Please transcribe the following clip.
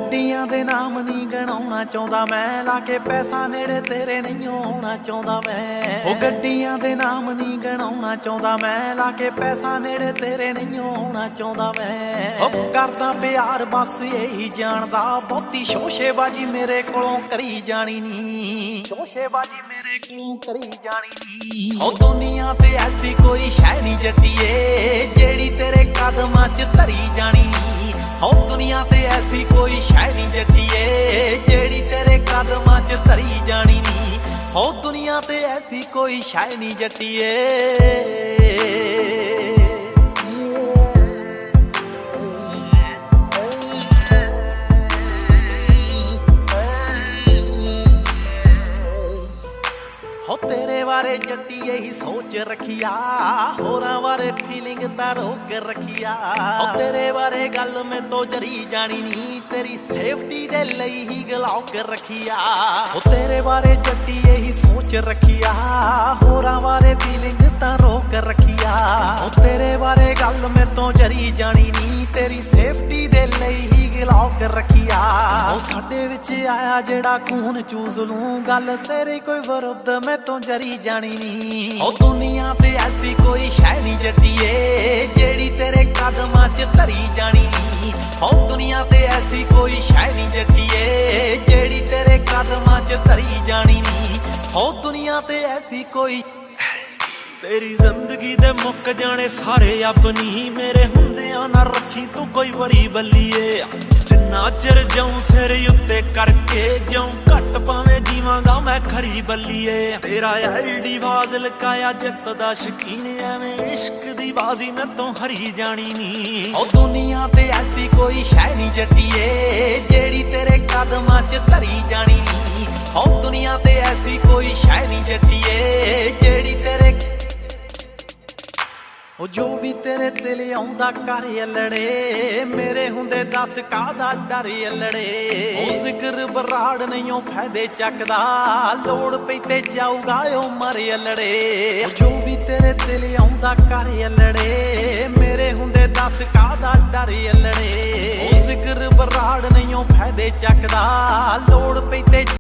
ਗੱਡੀਆਂ ਦੇ ਨਾਮ ਨਹੀਂ ਗਣਾਉਣਾ ਚਾਹੁੰਦਾ ਮੈਂ, ਲਾ ਕੇ ਪੈਸਾ ਨੇੜੇ ਤੇਰੇ ਨਹੀਂ ਆਉਣਾ ਚਾਹੁੰਦਾ ਮੈਂ। ਉਹ ਗੱਡੀਆਂ ਦੇ ਨਾਮ ਨਹੀਂ ਗਣਾਉਣਾ ਚਾਹੁੰਦਾ ਮੈਂ, ਲਾ ਕੇ ਪੈਸਾ ਨੇੜੇ ਤੇਰੇ ਨਹੀਂ ਆਉਣਾ ਚਾਹੁੰਦਾ ਮੈਂ। ਉਹ ਕਰਦਾ ਪਿਆਰ ਬਸ ਇਹੀ ਜਾਣਦਾ, ਬਹੁਤੀ ਸ਼ੋਸ਼ੇਬਾਜੀ ਮੇਰੇ ਕੋਲੋਂ ਕਰੀ ਜਾਣੀ ਨੀ, ਸ਼ੋਸ਼ੇਬਾਜੀ ਮੇਰੇ ਕੋਲੋਂ ਕਰੀ ਜਾਣੀ ਨੀ। ਉਹ ਦੁਨੀਆ ਤੇ ਐਸੀ ਕੋਈ ਸ਼ੈ ਨਹੀਂ ਜੱਟੀਏ, ਜਿਹੜੀ ਤੇਰੇ ਕਦਮਾਂ 'ਚ ਧਰੀ ਜਾਣੀ ਨੀ। ਹੋ ਦੁਨੀਆ ਤੇ ਐਸੀ ਕੋਈ ਸ਼ੈ ਨਹੀਂ ਜੱਟੀਏ, ਜਿਹੜੀ ਤੇਰੇ ਕਦਮਾਂ 'ਚ ਧਰੀ ਜਾਣੀ ਨੀ। ਹੋ ਦੁਨੀਆ ਤੇ ਐਸੀ ਕੋਈ ਸ਼ੈ ਨਹੀਂ ਜੱਟੀਏ। ਹੋ ਤੇਰੇ ਬਾਰੇ ਜੱਟੀ ਇਹੀ ਸੋਚ ਰੱਖਿਆ, ਹੋਰਾਂ ਬਾਰੇ ਫੀਲਿੰਗ ਤਾਂ ਰੋਕ ਰੱਖਿਆ। ਹੋ ਤੇਰੇ ਬਾਰੇ ਗੱਲ ਮੈਂ ਤੋਂ ਜਰੀ ਜਾਣੀ ਨੀ, ਤੇਰੀ ਸੇਫਟੀ ਦੇ ਲਈ ਹੀ ਗਲੌਕ ਰੱਖਿਆ। ਹੋ ਤੇਰੇ ਬਾਰੇ ਜੱਟੀ ਇਹੀ ਸੋਚ ਰੱਖਿਆ, ਹੋਰਾਂ ਬਾਰੇ ਫੀਲਿੰਗ ਤਾਂ ਰੋਕ ਰੱਖਿਆ। ਹੋ ਤੇਰੇ ਬਾਰੇ ਗੱਲ ਮੈਂ ਤੋਂ ਜਰੀ ਜਾਣੀ ਨੀ, ਤੇਰੀ ਸੇਫਟੀ ਦੇ ਲਈ ਹੀ ਗਲੌਕ ਰੱਖਿਆ। ਉਹ ਸਾਡੇ ਵਿੱਚ ਆਇਆ ਜਿਹੜਾ ਖੂਨ ਚੂਸ ਲੂੰ, ਗੱਲ ਤੇਰੀ ਕੋਈ ਵਿਰੁੱਧ ਮੈਂ ਤੋਂ ਜਰੀ ਜਾਣੀ ਨੀ। ਉਹ ਦੁਨੀਆ ਤੇ ਐਸੀ ਕੋਈ ਸ਼ੈ ਨਹੀਂ ਜੱਟੀਏ, ਜਿਹੜੀ ਤੇਰੇ ਕਦਮਾਂ 'ਚ ਧਰੀ ਜਾਣੀ ਨੀ। ਉਹ ਦੁਨੀਆ ਤੇ ਐਸੀ ਕੋਈ ਸ਼ੈ ਨਹੀਂ ਜੱਟੀਏ, ਜਿਹੜੀ ਤੇਰੇ ਕਦਮਾਂ 'ਚ ਧਰੀ ਜਾਣੀ ਨੀ। ਉਹ ਦੁਨੀਆ ਤੇ ਐਸੀ ਕੋਈ। ਤੇਰੀ ਜ਼ਿੰਦਗੀ ਦੇ ਮੁੱਕ ਜਾਣੇ ਸਾਰੇ ਆਪਣੀ, ਮੇਰੇ ਹੁੰਦਿਆਂ ਨਾ ਰੱਖੀ ਤੂੰ ਕੋਈ ਵਰੀ ਬੱਲੀਏ। ਜਿੰਨਾ ਚਿਰ ਜਾਉਂ ਸਿਰ ਉੱਤੇ ਕਰਕੇ, ਜਿਉਂ ਘੱਟ ਪਾਵੇਂ ਜੀਵਾਂਗਾ ਮੈਂ ਖਰੀ ਬੱਲੀਏ। ਤੇਰਾ ਐਲਡੀ ਬਾਜ਼ ਲਕਾਇਆ ਜਿੱਤ ਦਾ ਸ਼ਕੀਨ, ਐਵੇਂ ਇਸ਼ਕ ਦੀ ਬਾਜ਼ੀ ਮੈਂ ਤੋਂ ਹਰੀ ਜਾਣੀ ਨੀ। ਉਹ ਦੁਨੀਆ ਤੇ ਐਸੀ ਕੋਈ ਸ਼ੈ ਨਹੀਂ ਜੱਟੀਏ, ਜਿਹੜੀ ਤੇਰੇ ਕਦਮਾਂ 'ਚ ਧਰੀ ਜਾਣੀ ਨੀ। ਉਹ ਦੁਨੀਆ ਤੇ ਐਸੀ ਕੋਈ ਸ਼ੈ ਨਹੀਂ ਜੱਟੀਏ, ਜਿਹੜੀ ਤੇਰੇ। ਉਹ ਜੋ ਵੀ ਤੇਰੇ ਦਿਲ ਆਉਂਦਾ ਕਰ ਅਲੜੇ, ਮੇਰੇ ਹੁੰਦੇ ਦੱਸ ਕਾਹਦਾ ਡਰ ਅਲੜੇ। ਉਹ ਜ਼ਿਕਰ ਬਰਾੜ ਨਹੀਂ ਉਹ ਫਾਇਦੇ ਚੱਕਦਾ, ਲੋੜ ਪਈ ਤੇ ਜਾਊਗਾ ਉਹ ਮਰ ਅਲੜੇ। ਜੋ ਵੀ ਤੇਰੇ ਦਿਲ ਆਉਂਦਾ ਕਰ ਅਲੜੇ, ਮੇਰੇ ਹੁੰਦੇ ਦੱਸ ਕਾਹਦਾ ਡਰ ਅਲੜੇ। ਉਹ ਜ਼ਿਕਰ ਬਰਾੜ ਨਹੀਂ ਉਹ ਫਾਇਦੇ ਚੱਕਦਾ, ਲੋੜ ਪਈ ਤੇ